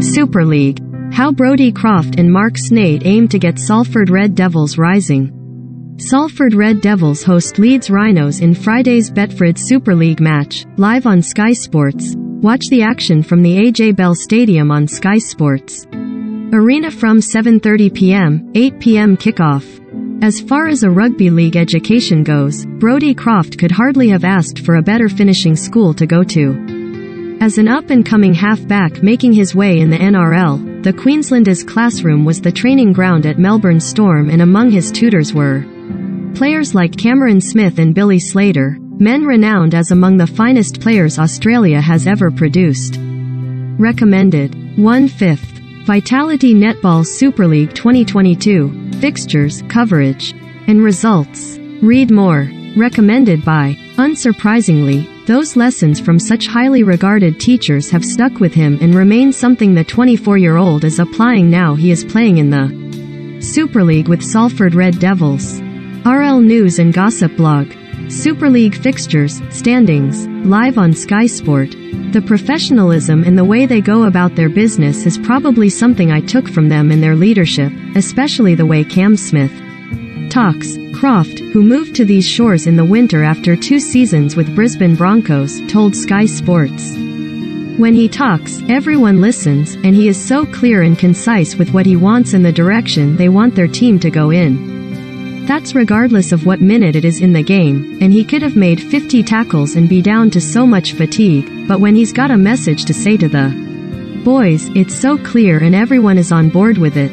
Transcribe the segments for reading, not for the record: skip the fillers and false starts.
Super League. How Brodie, Croft and Marc Sneyd aim to get Salford Red Devils rising. Salford Red Devils host Leeds Rhinos in Friday's Betfred Super League match, live on Sky Sports. Watch the action from the AJ Bell Stadium on Sky Sports Arena from 7:30 p.m., 8 p.m. kickoff. As far as a rugby league education goes, Brodie Croft could hardly have asked for a better finishing school to go to. As an up-and-coming half-back making his way in the NRL, the Queenslanders classroom was the training ground at Melbourne Storm, and among his tutors were players like Cameron Smith and Billy Slater, men renowned as among the finest players Australia has ever produced. Recommended. 1/5. Vitality Netball Super League 2022. Fixtures, coverage, and results. Read more. Recommended by. Unsurprisingly, those lessons from such highly regarded teachers have stuck with him and remain something the 24-year-old is applying now he is playing in the Super League with Salford Red Devils. RL News and Gossip Blog. Super League fixtures, standings, live on Sky Sport. The professionalism and the way they go about their business is probably something I took from them in their leadership, especially the way Cam Smith talks. Croft, who moved to these shores in the winter after 2 seasons with Brisbane Broncos, told Sky Sports, "When he talks, everyone listens, and he is so clear and concise with what he wants and the direction they want their team to go in. That's regardless of what minute it is in the game, and he could have made 50 tackles and be down to so much fatigue, but when he's got a message to say to the boys, it's so clear and everyone is on board with it.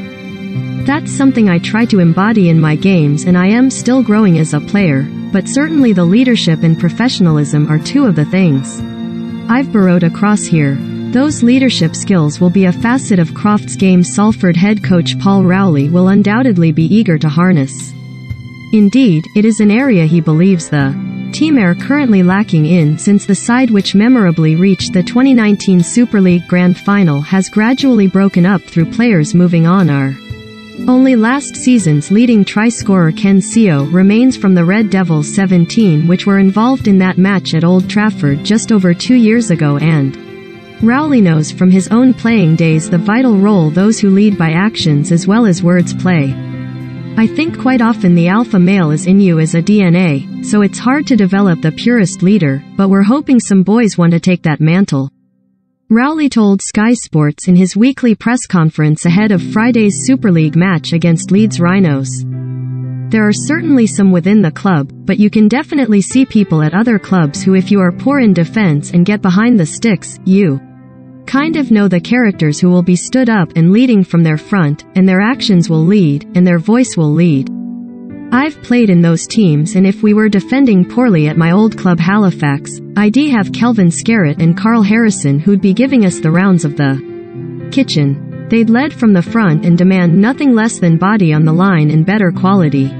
That's something I try to embody in my games, and I am still growing as a player, but certainly the leadership and professionalism are 2 of the things I've burrowed across here. Those leadership skills will be a facet of Croft's game Salford head coach Paul Rowley will undoubtedly be eager to harness. Indeed, it is an area he believes the team are currently lacking in, since the side which memorably reached the 2019 Super League Grand Final has gradually broken up through players moving on. Only last season's leading try-scorer Ken Seo remains from the Red Devils 17 which were involved in that match at Old Trafford just over 2 years ago, and Rowley knows from his own playing days the vital role those who lead by actions as well as words play. I think quite often the alpha male is in you as a DNA, so it's hard to develop the purest leader, but we're hoping some boys want to take that mantle." Rowley told Sky Sports in his weekly press conference ahead of Friday's Super League match against Leeds Rhinos. "There are certainly some within the club, but you can definitely see people at other clubs who, if you are poor in defense and get behind the sticks, you kind of know the characters who will be stood up and leading from their front, and their actions will lead, and their voice will lead. I've played in those teams, and if we were defending poorly at my old club Halifax, I'd have Kelvin Scarrett and Carl Harrison who'd be giving us the rounds of the kitchen. They'd lead from the front and demand nothing less than body on the line and better quality.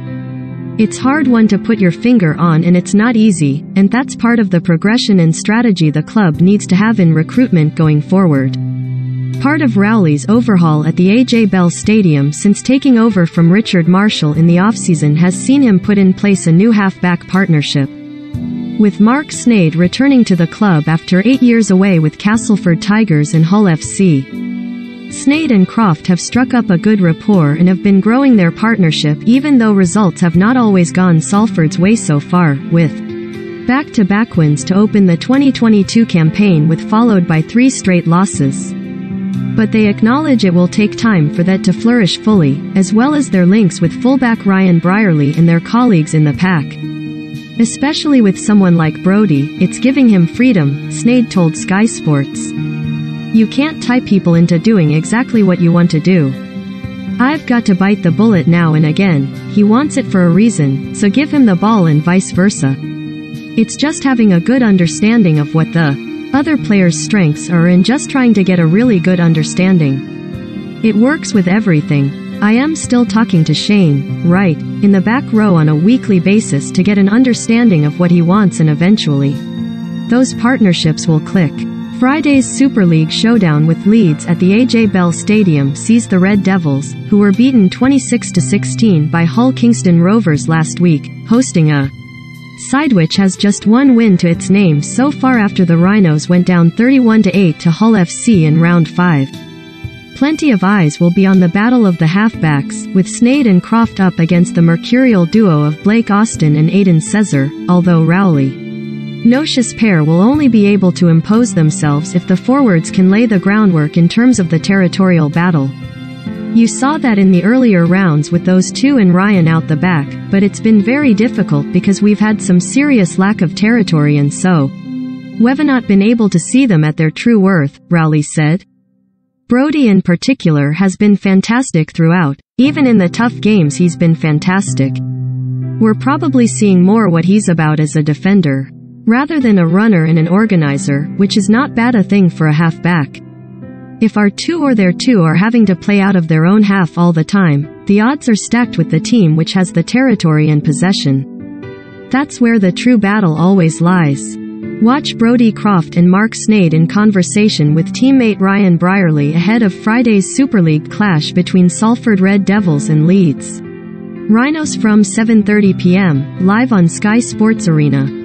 It's hard one to put your finger on, and it's not easy, and that's part of the progression and strategy the club needs to have in recruitment going forward." Part of Rowley's overhaul at the AJ Bell Stadium since taking over from Richard Marshall in the offseason has seen him put in place a new half-back partnership, with Marc Sneyd returning to the club after 8 years away with Castleford Tigers and Hull FC. Sneyd and Croft have struck up a good rapport and have been growing their partnership even though results have not always gone Salford's way so far, with back-to-back wins to open the 2022 campaign with followed by 3 straight losses. But they acknowledge it will take time for that to flourish fully, as well as their links with fullback Ryan Brierley and their colleagues in the pack. Especially with someone like Brodie, it's giving him freedom, Sneyd told Sky Sports. "You can't tie people into doing exactly what you want to do. I've got to bite the bullet now and again. He wants it for a reason, so give him the ball and vice versa. It's just having a good understanding of what the other player's strengths are and just trying to get a really good understanding. It works with everything. I am still talking to Shane, right, in the back row on a weekly basis to get an understanding of what he wants, and eventually those partnerships will click." Friday's Super League showdown with Leeds at the AJ Bell Stadium sees the Red Devils, who were beaten 26-16 by Hull Kingston Rovers last week, hosting a side which has just 1 win to its name so far after the Rhinos went down 31-8 to Hull FC in round 5. Plenty of eyes will be on the battle of the halfbacks, with Sneyd and Croft up against the mercurial duo of Blake Austin and Aidan Cesar, although Rowley-Nocious pair will only be able to impose themselves if the forwards can lay the groundwork in terms of the territorial battle. You saw that in the earlier rounds with those two and Ryan out the back, but it's been very difficult because we've had some serious lack of territory and so we've not been able to see them at their true worth, Rowley said. Brodie in particular has been fantastic throughout. Even in the tough games he's been fantastic. We're probably seeing more what he's about as a defender, rather than a runner and an organizer, which is not bad a thing for a half-back. If our two or their two are having to play out of their own half all the time, the odds are stacked with the team which has the territory and possession. That's where the true battle always lies. Watch Brodie Croft and Marc Sneyd in conversation with teammate Ryan Brierley ahead of Friday's Super League clash between Salford Red Devils and Leeds Rhinos from 7:30 p.m, live on Sky Sports Arena.